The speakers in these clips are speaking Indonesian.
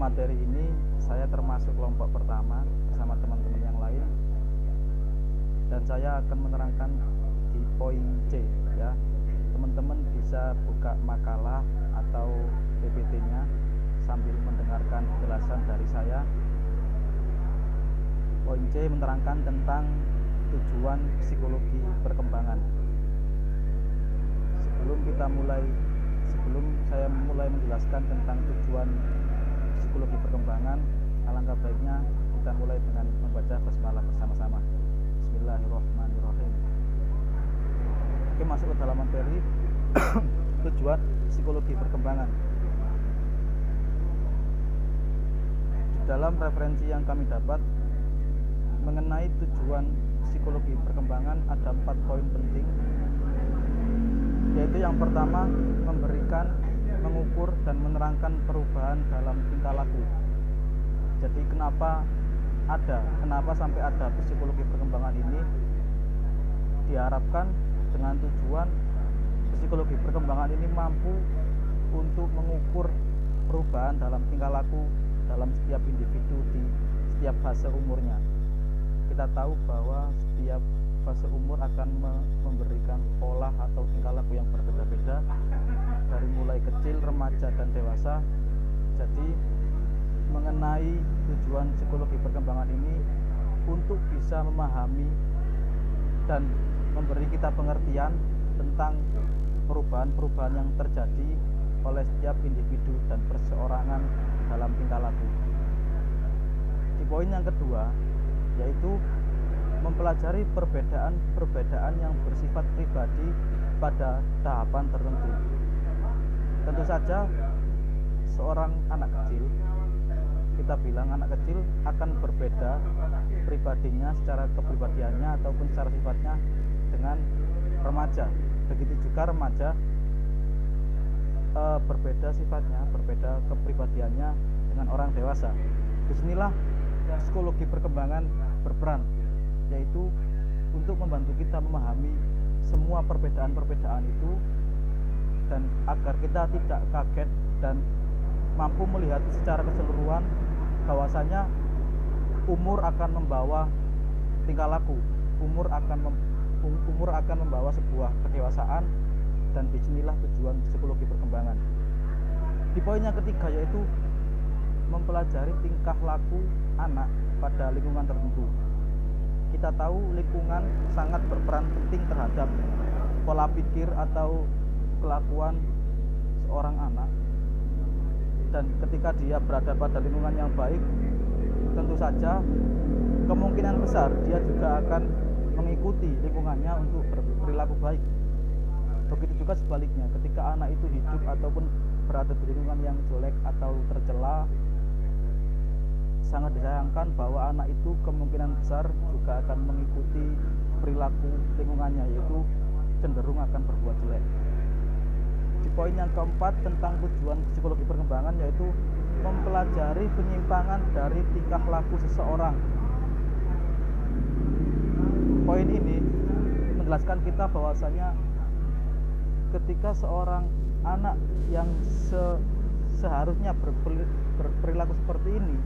materi ini saya termasuk kelompok pertama bersama teman-teman yang lain, dan saya akan menerangkan di poin C ya. Teman-teman bisa buka makalah atau PPT-nya sambil mendengarkan penjelasan dari saya. Poin C menerangkan tentang tujuan psikologi perkembangan. Sebelum saya mulai menjelaskan tentang tujuan psikologi perkembangan, alangkah baiknya kita mulai dengan membaca basmalah bersama-sama. Bismillahirrahmanirrahim. Oke, masuk ke dalam materi. Tujuan psikologi perkembangan. Di dalam referensi yang kami dapat mengenai tujuan psikologi perkembangan ada 4 poin penting, yaitu yang pertama, memberikan, mengukur, dan menerangkan perubahan dalam tingkah laku. Jadi kenapa sampai ada psikologi perkembangan ini? Diharapkan dengan tujuan psikologi perkembangan ini mampu untuk mengukur perubahan dalam tingkah laku dalam setiap individu di setiap fase umurnya. Kita tahu bahwa setiap fase umur akan memberikan pola atau tingkah laku yang berbeda-beda dari mulai kecil, remaja, dan dewasa. Jadi mengenai tujuan psikologi perkembangan ini untuk bisa memahami dan memberi kita pengertian tentang perubahan-perubahan yang terjadi oleh setiap individu dan perseorangan dalam tingkah laku. Di poin yang kedua, yaitu mempelajari perbedaan yang bersifat pribadi pada tahapan tertentu. Tentu saja seorang anak kecil, kita bilang anak kecil akan berbeda pribadinya secara kepribadiannya ataupun secara sifatnya dengan remaja. Begitu juga remaja berbeda sifatnya, berbeda kepribadiannya dengan orang dewasa. Disinilah psikologi perkembangan berperan, yaitu untuk membantu kita memahami semua perbedaan-perbedaan itu, dan agar kita tidak kaget dan mampu melihat secara keseluruhan bahwasanya umur akan membawa tingkah laku, umur akan membawa sebuah kedewasaan, dan disinilah tujuan psikologi perkembangan. Di poin yang ketiga, yaitu mempelajari tingkah laku anak pada lingkungan tertentu. Kita tahu lingkungan sangat berperan penting terhadap pola pikir atau kelakuan seorang anak, dan ketika dia berada pada lingkungan yang baik, tentu saja kemungkinan besar dia juga akan mengikuti lingkungannya untuk berperilaku baik. Begitu juga sebaliknya, ketika anak itu hidup ataupun berada di lingkungan yang jelek atau tercela, sangat disayangkan bahwa anak itu kemungkinan besar juga akan mengikuti perilaku lingkungannya, yaitu cenderung akan berbuat jelek. Di poin yang keempat tentang tujuan psikologi perkembangan, yaitu mempelajari penyimpangan dari tingkah laku seseorang. Poin ini menjelaskan kita bahwasanya ketika seorang anak yang seharusnya berperilaku seperti ini,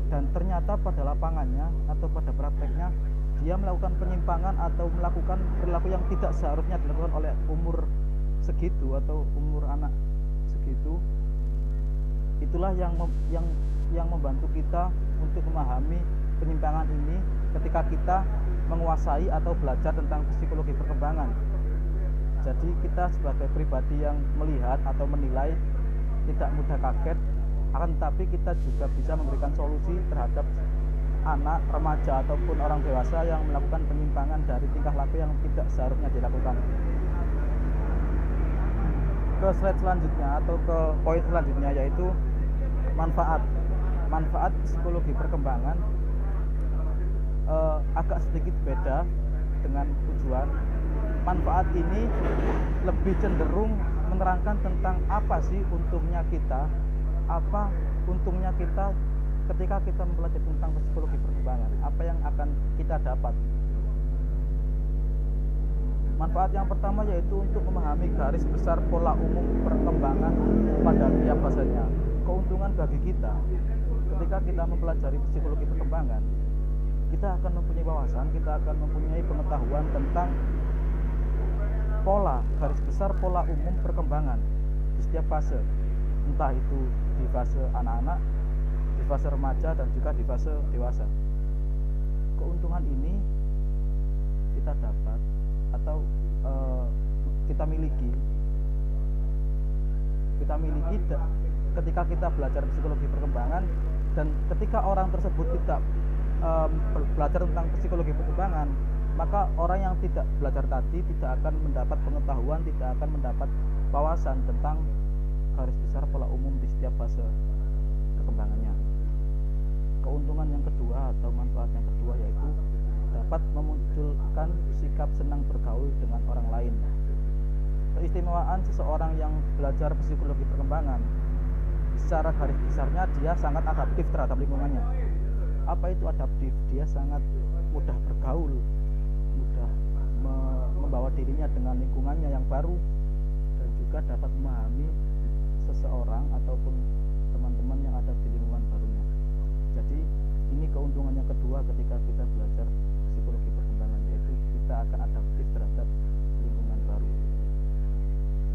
dan ternyata pada lapangannya atau pada prakteknya dia melakukan penyimpangan atau melakukan perilaku yang tidak seharusnya dilakukan oleh umur segitu atau umur anak segitu, itulah yang membantu kita untuk memahami penyimpangan ini ketika kita menguasai atau belajar tentang psikologi perkembangan. Jadi kita sebagai pribadi yang melihat atau menilai tidak mudah kaget, akan tetapi kita juga bisa memberikan solusi terhadap anak, remaja ataupun orang dewasa yang melakukan penyimpangan dari tingkah laku yang tidak seharusnya dilakukan. Ke slide selanjutnya atau ke poin selanjutnya, yaitu manfaat psikologi perkembangan. Agak sedikit beda dengan tujuan. Manfaat ini lebih cenderung menerangkan tentang apa sih untungnya kita, apa untungnya kita ketika kita mempelajari tentang psikologi perkembangan, apa yang akan kita dapat. Manfaat yang pertama yaitu untuk memahami garis besar pola umum perkembangan pada tiap fasenya. keuntungan bagi kita ketika kita mempelajari psikologi perkembangan, kita akan mempunyai wawasan, kita akan mempunyai pengetahuan tentang pola, garis besar pola umum perkembangan di setiap fase, entah itu di fase anak-anak, di fase remaja, dan juga di fase dewasa. Keuntungan ini kita dapat atau kita miliki ketika kita belajar psikologi perkembangan, dan ketika orang tersebut tidak belajar tentang psikologi perkembangan, maka orang yang tidak belajar tadi tidak akan mendapat pengetahuan, tidak akan mendapat wawasan tentang garis besar pola umum di setiap fase perkembangannya. Keuntungan yang kedua atau manfaat yang kedua yaitu dapat memunculkan sikap senang bergaul dengan orang lain. Keistimewaan seseorang yang belajar psikologi perkembangan, secara garis besarnya dia sangat adaptif terhadap lingkungannya. Apa itu adaptif? Dia sangat mudah bergaul, mudah membawa dirinya dengan lingkungannya yang baru, dan juga dapat memahami seseorang ataupun teman-teman yang ada di lingkungan barunya. Jadi ini keuntungan yang kedua ketika kita belajar psikologi perkembangan, yaitu kita akan adaptif terhadap lingkungan baru.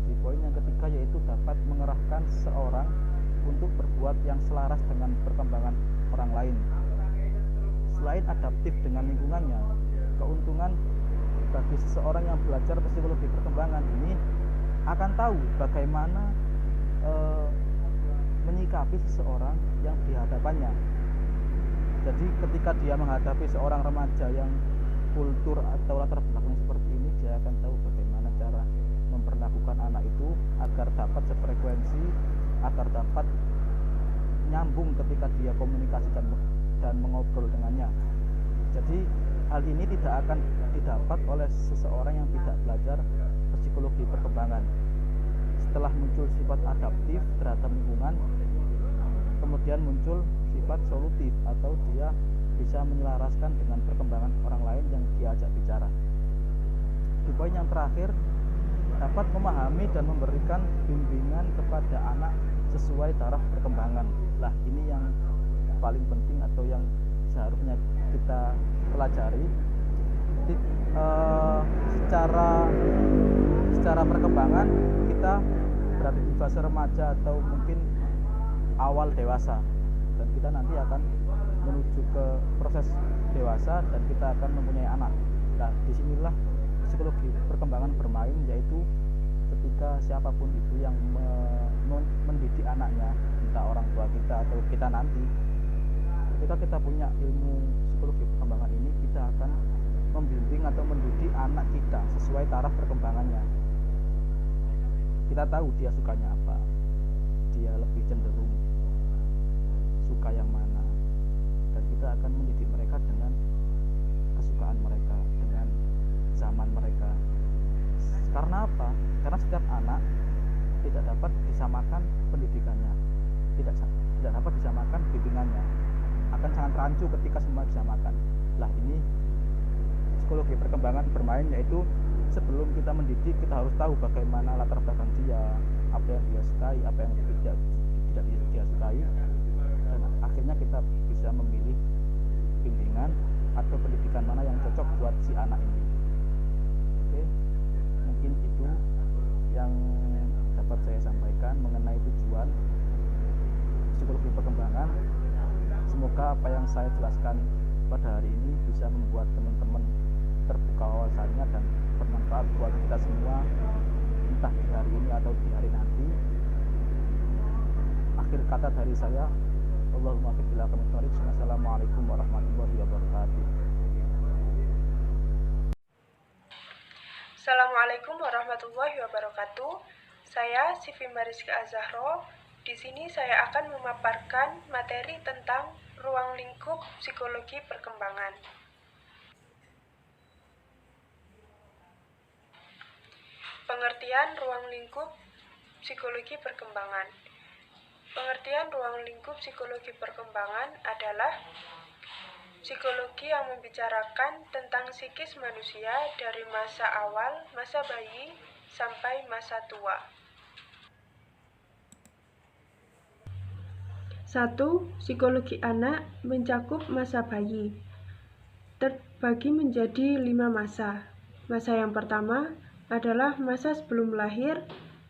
Di poin yang ketiga yaitu dapat mengerahkan seseorang untuk berbuat yang selaras dengan perkembangan orang lain. Selain adaptif dengan lingkungannya, keuntungan bagi seseorang yang belajar psikologi perkembangan ini akan tahu bagaimana menyikapi seseorang yang di hadapannya. Jadi ketika dia menghadapi seorang remaja yang kultur atau latar belakang seperti ini, dia akan tahu bagaimana cara memperlakukan anak itu agar dapat sefrekuensi, agar dapat nyambung ketika dia komunikasi dan mengobrol dengannya. Jadi hal ini tidak akan didapat oleh seseorang yang tidak belajar psikologi perkembangan. Setelah muncul sifat adaptif terhadap lingkungan, kemudian muncul sifat solutif atau dia bisa menyelaraskan dengan perkembangan orang lain yang diajak bicara. Di poin yang terakhir, dapat memahami dan memberikan bimbingan kepada anak sesuai taraf perkembangan. Lah, ini yang paling penting atau yang seharusnya kita pelajari. Secara perkembangan kita berada di fase remaja atau mungkin awal dewasa, dan kita nanti akan menuju ke proses dewasa dan kita akan mempunyai anak. Nah, disinilah psikologi perkembangan bermain, yaitu ketika siapapun itu yang mendidik anaknya, entah orang tua kita atau kita nanti, ketika kita punya ilmu psikologi perkembangan ini, kita akan membimbing atau mendidik anak kita sesuai taraf perkembangannya. Kita tahu dia sukanya apa, dia lebih cenderung suka yang mana, dan kita akan mendidik mereka dengan kesukaan mereka, dengan zaman mereka. Karena apa? Karena setiap anak tidak dapat disamakan pendidikannya, tidak dapat disamakan bimbingannya, akan sangat rancu ketika semua disamakan. Lah, ini psikologi perkembangan bermain, yaitu sebelum kita mendidik kita harus tahu bagaimana latar belakang dia, apa yang dia sukai, apa yang tidak dia sukai, dan akhirnya kita bisa memilih bimbingan atau pendidikan mana yang cocok buat si anak ini. Oke, mungkin itu yang dapat saya sampaikan mengenai tujuan psikologi perkembangan. Semoga apa yang saya jelaskan pada hari ini bisa membuat teman-teman terbuka wawasannya dan bermanfaat buat kita semua, entah di hari ini atau di hari nanti. Akhir kata dari saya, Allahumma fi bila kami tarik. Assalamualaikum warahmatullahi wabarakatuh. Assalamualaikum warahmatullahi wabarakatuh. Saya Sivi Mariska Azahro. Di sini saya akan memaparkan materi tentang ruang lingkup psikologi perkembangan. Pengertian ruang lingkup psikologi perkembangan. Pengertian ruang lingkup psikologi perkembangan adalah psikologi yang membicarakan tentang psikis manusia dari masa awal, masa bayi, sampai masa tua. 1. Psikologi anak mencakup masa bayi. Terbagi menjadi 5 masa. Masa yang pertama adalah masa sebelum lahir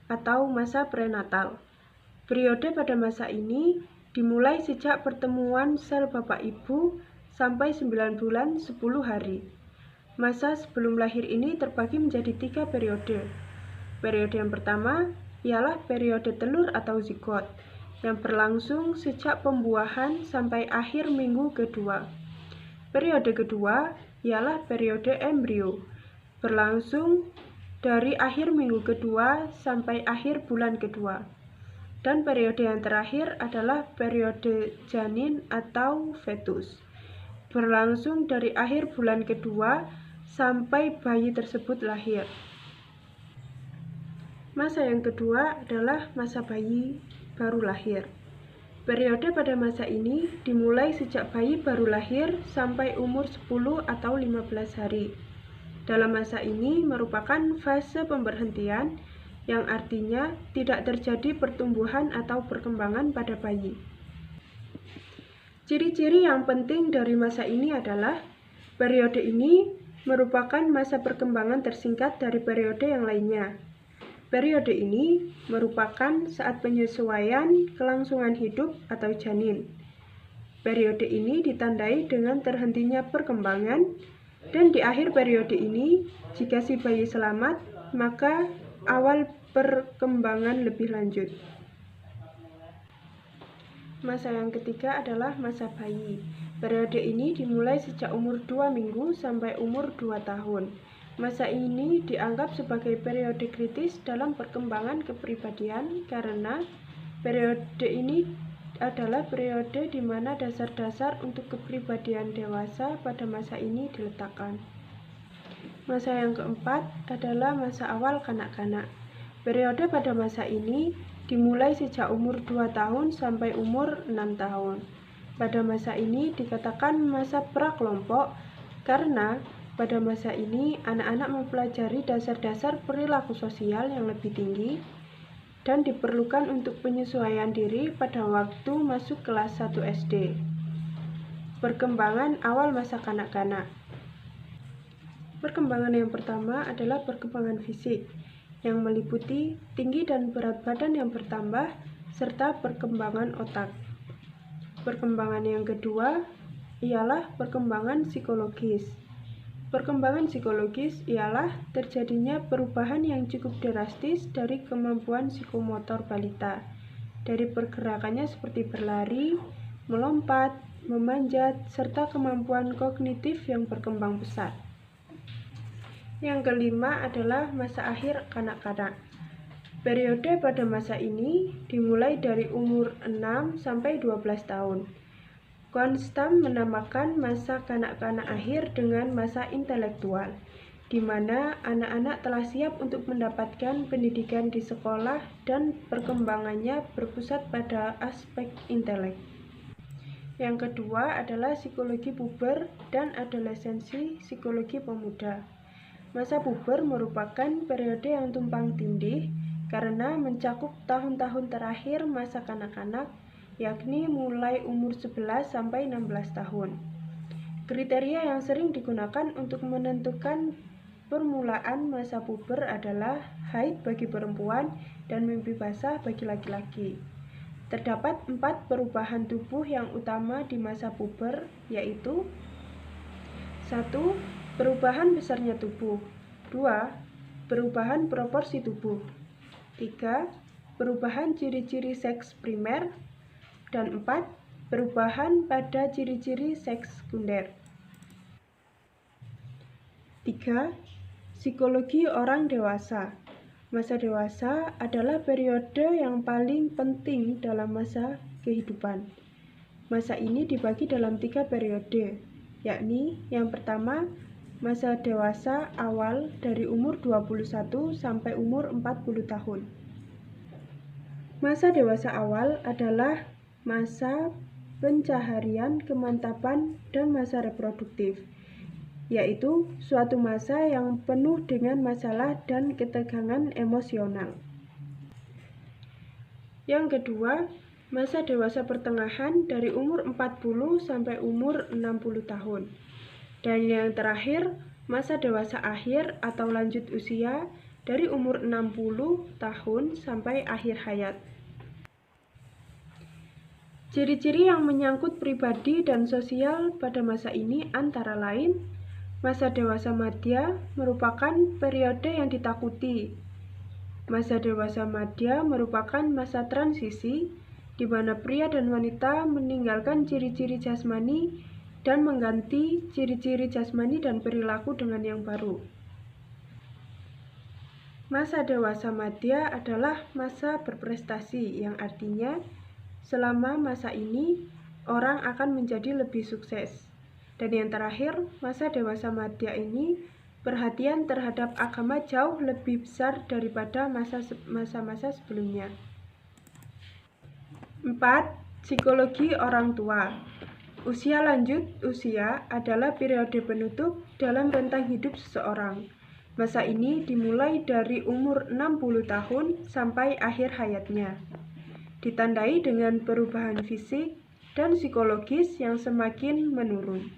atau masa prenatal. Periode pada masa ini dimulai sejak pertemuan sel bapak ibu sampai 9 bulan 10 hari. Masa sebelum lahir ini terbagi menjadi 3 periode. Periode yang pertama ialah periode telur atau zigot, yang berlangsung sejak pembuahan sampai akhir minggu kedua. Periode kedua ialah periode embrio, berlangsung dari akhir minggu kedua sampai akhir bulan kedua. Dan periode yang terakhir adalah periode janin atau fetus, berlangsung dari akhir bulan kedua sampai bayi tersebut lahir. Masa yang kedua adalah masa bayi baru lahir. Periode pada masa ini dimulai sejak bayi baru lahir sampai umur 10 atau 15 hari. Dalam masa ini merupakan fase pemberhentian, yang artinya tidak terjadi pertumbuhan atau perkembangan pada bayi. Ciri-ciri yang penting dari masa ini adalah periode ini merupakan masa perkembangan tersingkat dari periode yang lainnya. Periode ini merupakan saat penyesuaian kelangsungan hidup atau janin. Periode ini ditandai dengan terhentinya perkembangan, dan di akhir periode ini, jika si bayi selamat, maka awal perkembangan lebih lanjut. Masa yang ketiga adalah masa bayi. Periode ini dimulai sejak umur 2 minggu sampai umur 2 tahun. Masa ini dianggap sebagai periode kritis dalam perkembangan kepribadian karena periode ini adalah periode di mana dasar-dasar untuk kepribadian dewasa pada masa ini diletakkan. Masa yang keempat adalah masa awal kanak-kanak. Periode pada masa ini dimulai sejak umur 2 tahun sampai umur 6 tahun. Pada masa ini dikatakan masa prakelompok karena pada masa ini, anak-anak mempelajari dasar-dasar perilaku sosial yang lebih tinggi dan diperlukan untuk penyesuaian diri pada waktu masuk kelas 1 SD. Perkembangan awal masa kanak-kanak. Perkembangan yang pertama adalah perkembangan fisik, yang meliputi tinggi dan berat badan yang bertambah, serta perkembangan otak. Perkembangan yang kedua ialah perkembangan psikologis. Perkembangan psikologis ialah terjadinya perubahan yang cukup drastis dari kemampuan psikomotor balita, dari pergerakannya seperti berlari, melompat, memanjat, serta kemampuan kognitif yang berkembang pesat. Yang kelima adalah masa akhir kanak-kanak. Periode pada masa ini dimulai dari umur 6 sampai 12 tahun. Konstan menamakan masa kanak-kanak akhir dengan masa intelektual, di mana anak-anak telah siap untuk mendapatkan pendidikan di sekolah dan perkembangannya berpusat pada aspek intelek. Yang kedua adalah psikologi puber dan adolescensi psikologi pemuda. Masa puber merupakan periode yang tumpang tindih karena mencakup tahun-tahun terakhir masa kanak-kanak, yakni mulai umur 11 sampai 16 tahun. Kriteria yang sering digunakan untuk menentukan permulaan masa puber adalah haid bagi perempuan dan mimpi basah bagi laki-laki. Terdapat 4 perubahan tubuh yang utama di masa puber, yaitu 1. Perubahan besarnya tubuh. 2. Perubahan proporsi tubuh. 3. Perubahan ciri-ciri seks primer. Dan 4. Perubahan pada ciri-ciri seks sekunder. 3. Psikologi orang dewasa. Masa dewasa adalah periode yang paling penting dalam masa kehidupan. Masa ini dibagi dalam 3 periode, yakni yang pertama, masa dewasa awal dari umur 21 sampai umur 40 tahun. Masa dewasa awal adalah masa pencaharian, kemantapan, dan masa reproduktif, yaitu suatu masa yang penuh dengan masalah dan ketegangan emosional. Yang kedua, Masa dewasa pertengahan dari umur 40 sampai umur 60 tahun. Dan yang terakhir, masa dewasa akhir atau lanjut usia dari umur 60 tahun sampai akhir hayat. Ciri-ciri yang menyangkut pribadi dan sosial pada masa ini antara lain, masa dewasa madya merupakan periode yang ditakuti. Masa dewasa madya merupakan masa transisi di mana pria dan wanita meninggalkan ciri-ciri jasmani dan mengganti ciri-ciri jasmani dan perilaku dengan yang baru. Masa dewasa madya adalah masa berprestasi, yang artinya selama masa ini, orang akan menjadi lebih sukses. Dan yang terakhir, masa dewasa madya ini perhatian terhadap agama jauh lebih besar daripada masa-masa sebelumnya. 4. Psikologi orang tua. Usia lanjut usia adalah periode penutup dalam rentang hidup seseorang. Masa ini dimulai dari umur 60 tahun sampai akhir hayatnya. Ditandai dengan perubahan fisik dan psikologis yang semakin menurun.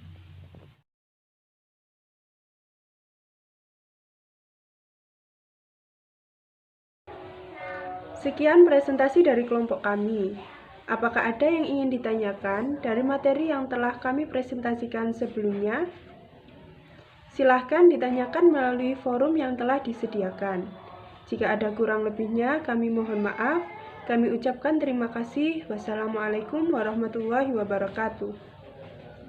Sekian presentasi dari kelompok kami. Apakah ada yang ingin ditanyakan dari materi yang telah kami presentasikan sebelumnya? Silahkan ditanyakan melalui forum yang telah disediakan. Jika ada kurang lebihnya, kami mohon maaf. Kami ucapkan terima kasih. Wassalamualaikum warahmatullahi wabarakatuh.